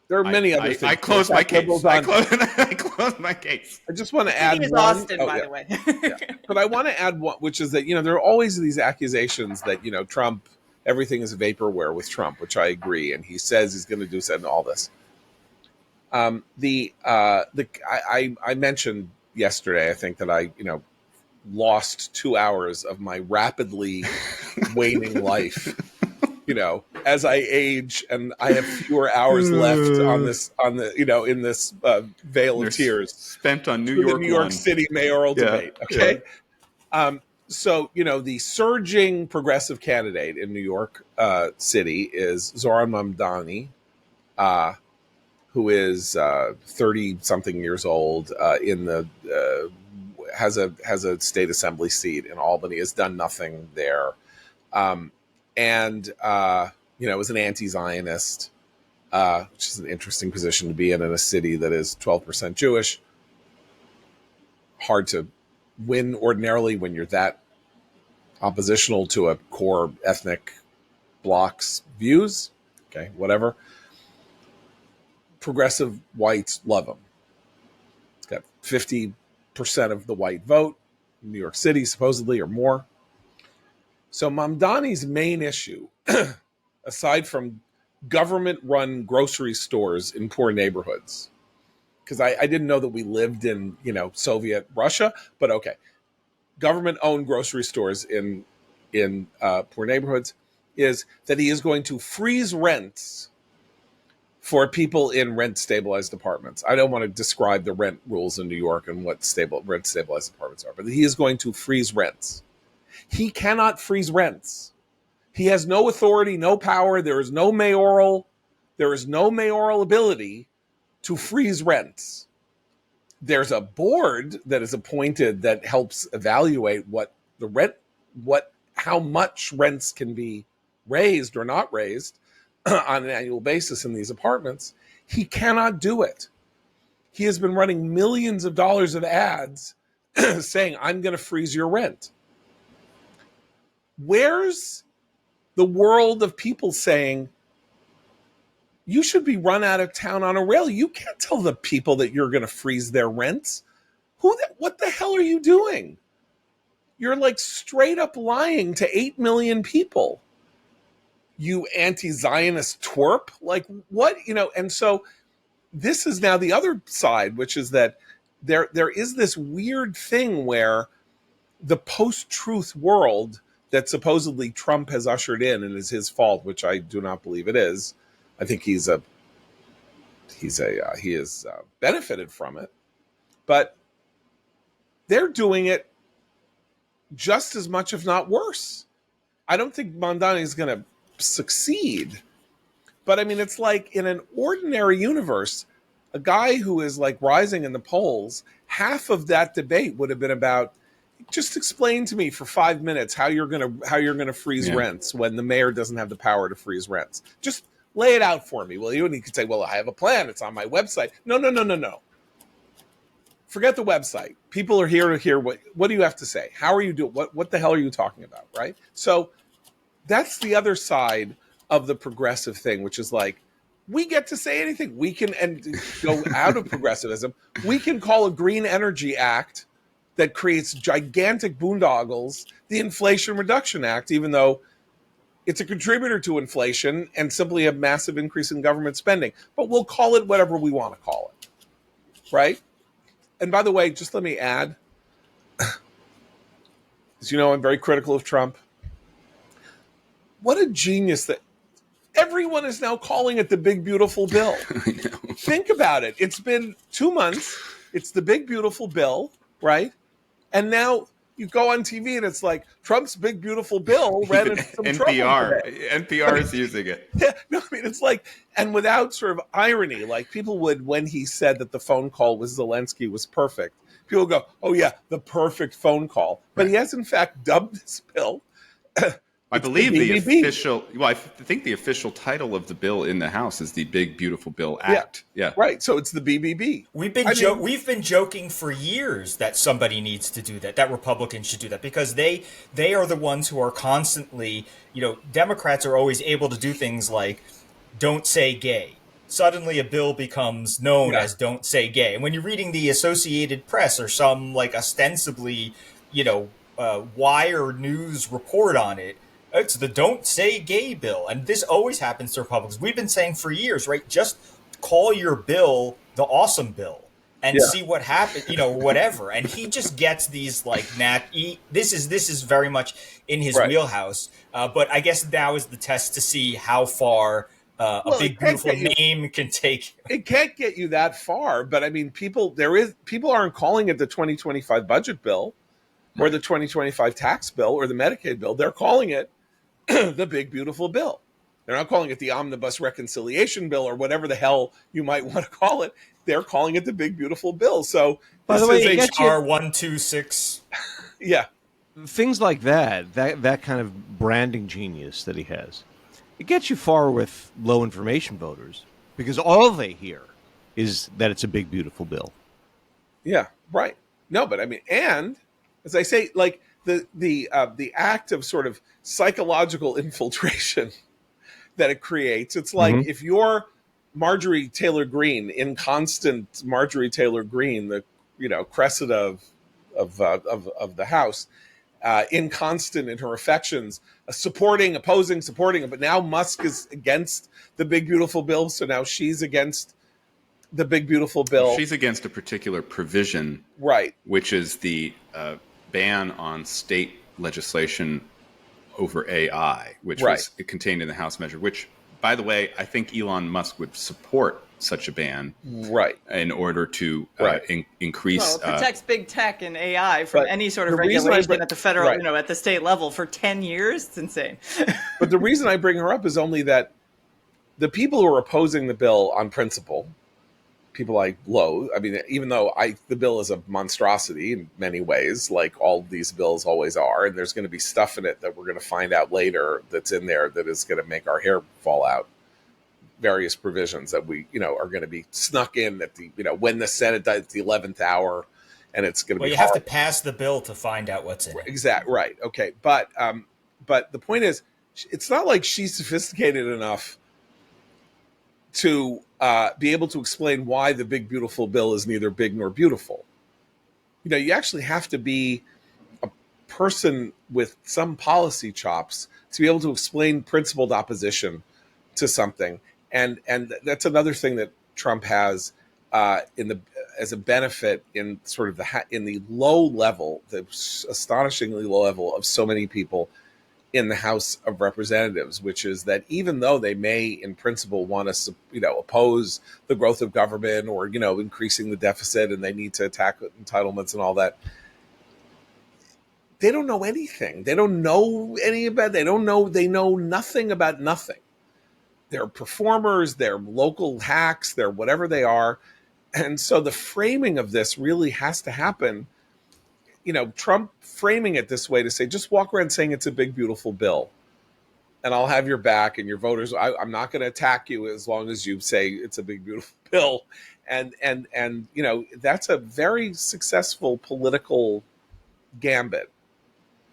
There are many other things. I close my case. I close my case. I just want to add one. Austin, by the way. But I want to add one, which is that, there are always these accusations that, Trump, everything is vaporware with Trump, which I agree. And he says he's going to do and all this. I mentioned yesterday, I think, that I, lost 2 hours of my rapidly waning life, as I age and I have fewer hours left in this veil of tears spent on New York City mayoral debate. Okay. So, the surging progressive candidate in New York City is Zoran Mamdani, uh, who is 30 something years old, in the has a state assembly seat in Albany, has done nothing there, um, and is an anti-Zionist, which is an interesting position to be in a city that is 12% Jewish. Hard to win ordinarily when you're that oppositional to a core ethnic bloc's views. Okay, whatever. Progressive whites love him. He's got 50% of the white vote in New York City, supposedly, or more. So Mamdani's main issue, aside from government-run grocery stores in poor neighborhoods, because I didn't know that we lived in Soviet Russia, but okay, government-owned grocery stores in poor neighborhoods, is that he is going to freeze rents for people in rent-stabilized apartments. I don't want to describe the rent rules in New York and what rent-stabilized apartments are, but he is going to freeze rents. He cannot freeze rents. He has no authority, no power. There is no mayoral ability to freeze rents. There's a board that is appointed that helps evaluate how much rents can be raised or not raised on an annual basis in these apartments. He cannot do it. He has been running millions of dollars of ads saying, I'm going to freeze your rent. Where's the world of people saying, you should be run out of town on a rail? You can't tell the people that you're going to freeze their rents. What the hell are you doing? You're like straight up lying to 8 million people. You anti-Zionist twerp. Like what? And so this is now the other side, which is that there is this weird thing where the post-truth world that supposedly Trump has ushered in and is his fault, which I do not believe it is. I think he has benefited from it, but they're doing it just as much, if not worse. I don't think Mamdani is going to succeed, but I mean, it's like in an ordinary universe, a guy who is like rising in the polls, half of that debate would have been about, just explain to me for 5 minutes how you're gonna freeze rents when the mayor doesn't have the power to freeze rents. Just lay it out for me, will you? And he could say, well, I have a plan. It's on my website. No. Forget the website. People are here to hear what do you have to say? How are you doing? What the hell are you talking about, right? So that's the other side of the progressive thing, which is like, we get to say anything. We can, and go out of progressivism, we can call a Green Energy Act that creates gigantic boondoggles the Inflation Reduction Act, even though it's a contributor to inflation and simply a massive increase in government spending. But we'll call it whatever we want to call it, right? And by the way, just let me add, as you know, I'm very critical of Trump. What a genius that everyone is now calling it the big, beautiful bill. I know. Think about it. It's been 2 months. It's the big, beautiful bill, right? And now you go on TV and it's like Trump's big, beautiful bill ran into some trouble today. NPR is using it. Yeah, no, I mean, it's like, and without sort of irony, like people would, when he said that the phone call with Zelensky was perfect, people go, oh yeah, the perfect phone call. But he has in fact dubbed this bill. I believe I think the official title of the bill in the House is the Big Beautiful Bill Act. Yeah. Right. So it's the BBB. We've been joking for years that somebody needs to do that Republicans should do that, because they are the ones who are constantly, Democrats are always able to do things like don't say gay. Suddenly a bill becomes known as don't say gay. And when you're reading the Associated Press or some like ostensibly, wire news report on it, it's the don't say gay bill. And this always happens to Republicans. We've been saying for years, right? Just call your bill the awesome bill and see what happens, whatever. And he just gets these like this is very much in his wheelhouse. But I guess now is the test to see how far a big beautiful name can take. It can't get you that far, but I mean, people aren't calling it the 2025 budget bill. or the 2025 tax bill or the Medicaid bill. They're calling it the big, beautiful bill. They're not calling it the omnibus reconciliation bill or whatever the hell you might want to call it. They're calling it the big, beautiful bill. So By this the way, is it a gets you- R126. yeah. things like that kind of branding genius that he has, it gets you far with low information voters because all they hear is that it's a big, beautiful bill. Yeah, right. No, but I mean, and as I say, like the act of sort of psychological infiltration that it creates. It's like if you're Marjorie Taylor Greene, inconstant Marjorie Taylor Greene, the Cressida of the House, inconstant in her affections, supporting, opposing, supporting. But now Musk is against the big beautiful bill, so now she's against the big beautiful bill. She's against a particular provision, right? Which is the ban on state legislation over AI, which was contained in the House measure. Which, by the way, I think Elon Musk would support such a ban, right, in order to increase. Well, it protects big tech and AI from any sort of regulation at the federal, at the state level for 10 years. It's insane. But the reason I bring her up is only that the people who are opposing the bill on principle, people I loathe. I mean, even though the bill is a monstrosity in many ways, like all these bills always are, and there's going to be stuff in it that we're going to find out later that's in there that is going to make our hair fall out. Various provisions that we, are going to be snuck in at the, when the Senate does the 11th hour, and it's going to be. Well, you have to pass the bill to find out what's in it. Exactly right. Okay, but the point is, it's not like she's sophisticated enough to be able to explain why the big beautiful bill is neither big nor beautiful. You actually have to be a person with some policy chops to be able to explain principled opposition to something, and that's another thing that Trump has as a benefit in sort of in the low level, the astonishingly low level of so many people in the House of Representatives, which is that even though they may, in principle, want to, oppose the growth of government or, increasing the deficit, and they need to attack entitlements and all that, they don't know anything. They don't know any about. They know nothing about nothing. They're performers. They're local hacks. They're whatever they are, and so the framing of this really has to happen. Trump framing it this way to say, just walk around saying it's a big, beautiful bill, and I'll have your back and your voters. I'm not going to attack you as long as you say it's a big, beautiful bill. And that's a very successful political gambit,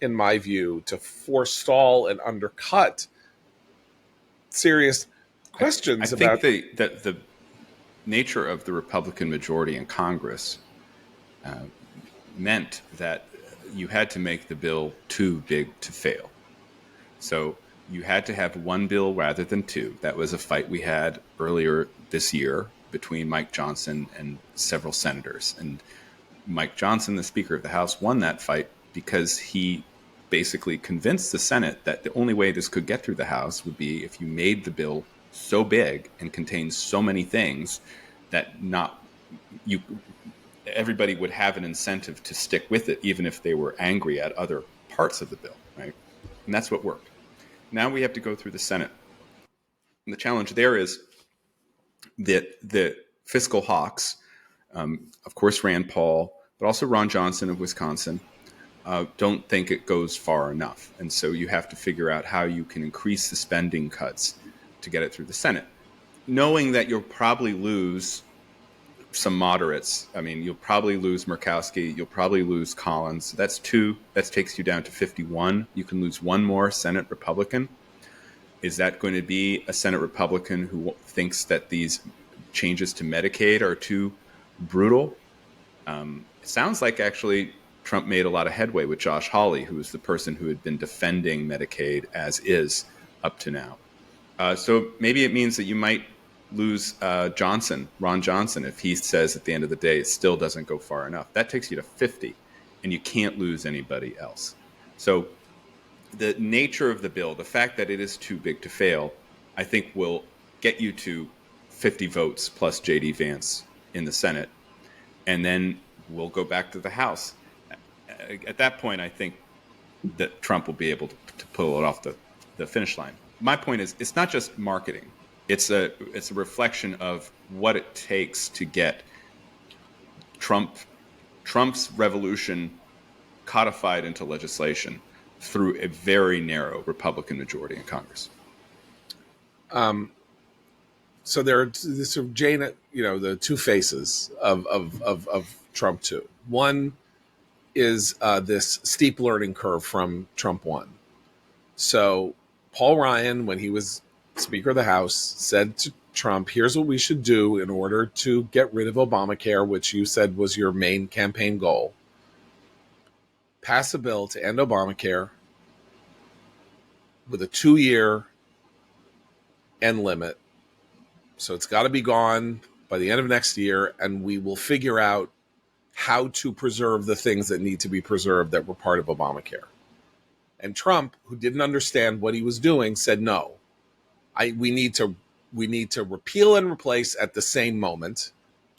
in my view, to forestall and undercut serious questions about. I think the nature of the Republican majority in Congress meant that you had to make the bill too big to fail. So you had to have one bill rather than two. That was a fight we had earlier this year between Mike Johnson and several senators. And Mike Johnson, the Speaker of the House, won that fight because he basically convinced the Senate that the only way this could get through the House would be if you made the bill so big and contained so many things that everybody would have an incentive to stick with it, even if they were angry at other parts of the bill, right? And that's what worked. Now we have to go through the Senate. And the challenge there is that the fiscal hawks, of course Rand Paul, but also Ron Johnson of Wisconsin, don't think it goes far enough. And so you have to figure out how you can increase the spending cuts to get it through the Senate, knowing that you'll probably lose some moderates. I mean, you'll probably lose Murkowski. You'll probably lose Collins. That's two. That takes you down to 51. You can lose one more Senate Republican. Is that going to be a Senate Republican who thinks that these changes to Medicaid are too brutal? It sounds like actually Trump made a lot of headway with Josh Hawley, who is the person who had been defending Medicaid as is up to now. So maybe it means that you might lose Ron Johnson, if he says at the end of the day it still doesn't go far enough. That takes you to 50, and you can't lose anybody else. So the nature of the bill, the fact that it is too big to fail, I think will get you to 50 votes plus J.D. Vance in the Senate, and then we'll go back to the House. at that point, I think that Trump will be able to pull it off the finish line. My point is, it's not just marketing. It's a reflection of what it takes to get Trump's revolution codified into legislation through a very narrow Republican majority in Congress. So there are sort of Jane, the two faces of Trump too. One is this steep learning curve from Trump 1. So Paul Ryan, when he was Speaker of the House, said to Trump, here's what we should do in order to get rid of Obamacare, which you said was your main campaign goal. Pass a bill to end Obamacare with a 2-year end limit. So it's got to be gone by the end of next year, and we will figure out how to preserve the things that need to be preserved that were part of Obamacare. And Trump, who didn't understand what he was doing, said, no, we need to repeal and replace at the same moment.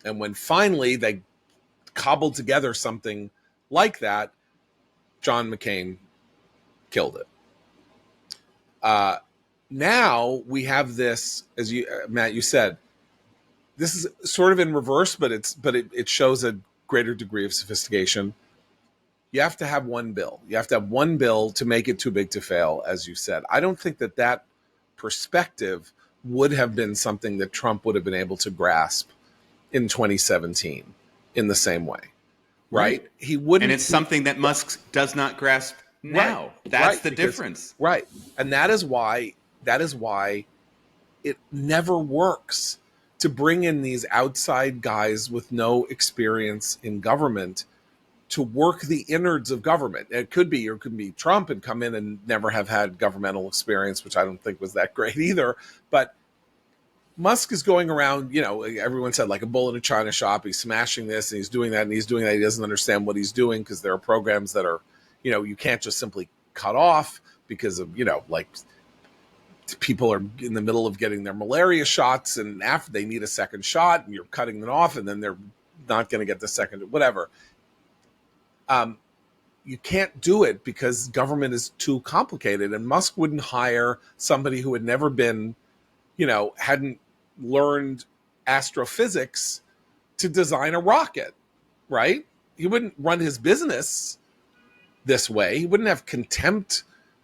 And when finally they cobbled together something like that, John McCain killed it. Now we have this, as Matt, you said, this is sort of in reverse, but it shows a greater degree of sophistication. You have to have one bill. You have to have one bill to make it too big to fail, as you said. I don't think that perspective would have been something that Trump would have been able to grasp in 2017 in the same way, right? He wouldn't. And it's something that Musk does not grasp now. Right. That's the difference. Right. And that is why it never works to bring in these outside guys with no experience in government to work the innards of government. It could be Trump and come in and never have had governmental experience, which I don't think was that great either. But Musk is going around, everyone said like a bull in a china shop. He's smashing this and he's doing that and he's doing that. He doesn't understand what he's doing because there are programs that are, you can't just simply cut off because of, like people are in the middle of getting their malaria shots and after they need a second shot and you're cutting them off and then they're not going to get the second, whatever. You can't do it because government is too complicated, and Musk wouldn't hire somebody who had never been, hadn't learned astrophysics to design a rocket, right? He wouldn't run his business this way. He wouldn't have contempt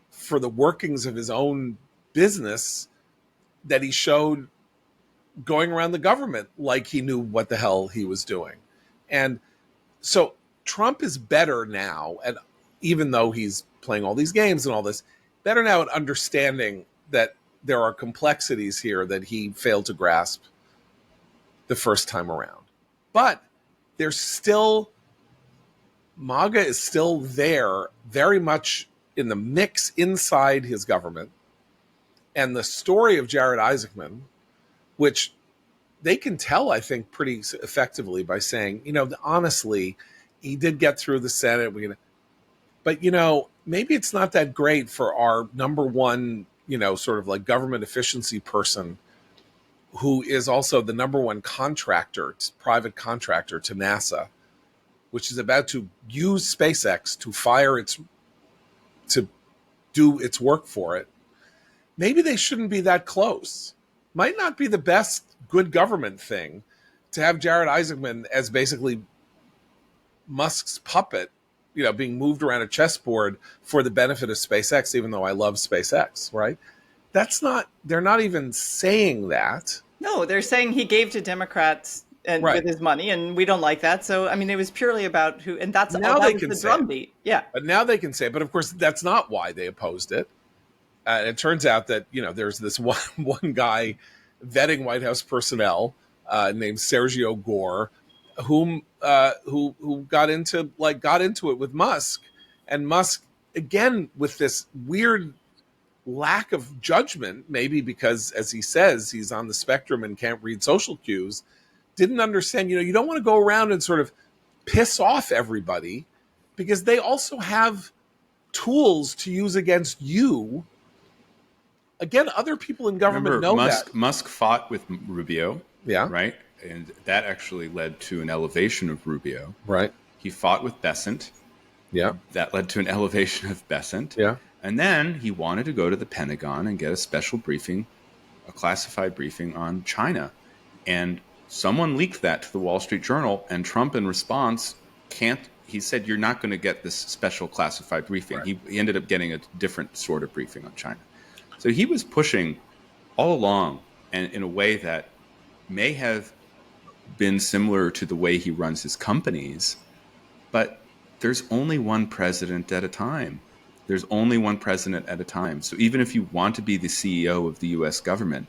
for the workings of his own business that he showed going around the government like he knew what the hell he was doing. And so Trump is better now, and even though he's playing all these games and all this, better now at understanding that there are complexities here that he failed to grasp the first time around. But there's still, MAGA is still there, very much in the mix inside his government. And the story of Jared Isaacman, which they can tell, I think, pretty effectively by saying, honestly, he did get through the Senate. But, maybe it's not that great for our number one, sort of like government efficiency person who is also the number one private contractor to NASA, which is about to use SpaceX to do its work for it. Maybe they shouldn't be that close. Might not be the best good government thing to have Jared Isaacman as basically Musk's puppet, being moved around a chessboard for the benefit of SpaceX, even though I love SpaceX, right? They're not even saying that. No, they're saying he gave to Democrats and Right. with his money, and we don't like that. So, it was purely about who, and that's Now all they that can was the say it. drumbeat. Yeah. But now they can say it. But of course, that's not why they opposed it. It turns out that, there's this one guy vetting White House personnel named Sergio Gore, who got into it with Musk, and Musk, again, with this weird lack of judgment, maybe because, as he says, he's on the spectrum and can't read social cues, didn't understand, you don't want to go around and sort of piss off everybody because they also have tools to use against you. Again, other people in government know that. Musk fought with Rubio. Yeah. Right? And that actually led to an elevation of Rubio. Right. He fought with Bessent. Yeah. That led to an elevation of Besant. Yeah. And then he wanted to go to the Pentagon and get a special briefing, a classified briefing on China. And someone leaked that to the Wall Street Journal, and Trump, in response, he said, you're not going to get this special classified briefing. Right. He ended up getting a different sort of briefing on China. So he was pushing all along, and in a way that may have been similar to the way he runs his companies, but there's only one president at a time. There's only one president at a time. So even if you want to be the CEO of the US government,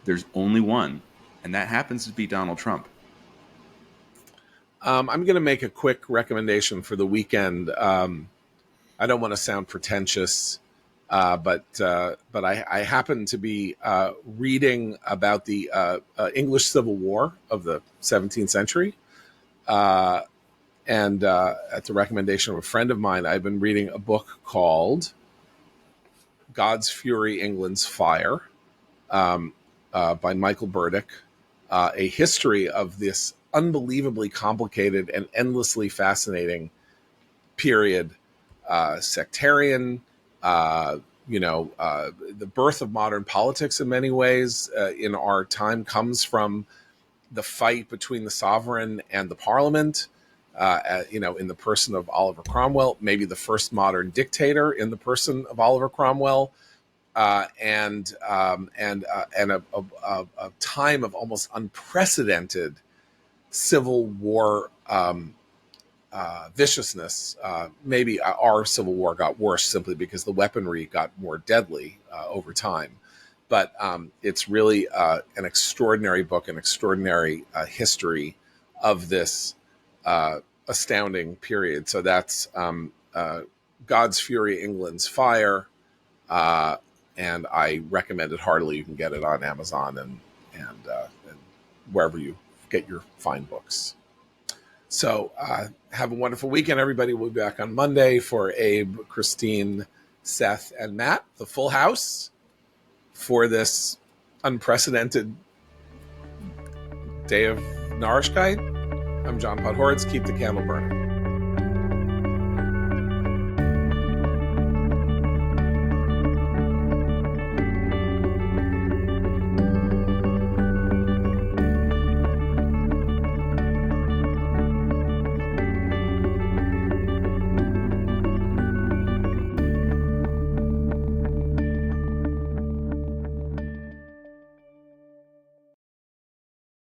there's only one, and that happens to be Donald Trump. I'm going to make a quick recommendation for the weekend. I don't want to sound pretentious, but I happen to be reading about the English Civil War of the 17th century. And at the recommendation of a friend of mine, I've been reading a book called God's Fury, England's Fire, by Michael Burdick, a history of this unbelievably complicated and endlessly fascinating period, sectarian, the birth of modern politics in many ways in our time comes from the fight between the sovereign and the parliament, in the person of Oliver Cromwell, maybe the first modern dictator in the person of Oliver Cromwell, and a time of almost unprecedented civil war viciousness. Maybe our Civil War got worse simply because the weaponry got more deadly over time. But it's really an extraordinary book, an extraordinary history of this astounding period. So that's God's Fury, England's Fire. And I recommend it heartily. You can get it on Amazon and wherever you get your fine books. So have a wonderful weekend, everybody. We'll be back on Monday for Abe, Christine, Seth, and Matt, the full house, for this unprecedented day of Narishkeit. I'm John Podhoretz. Keep the candle burning.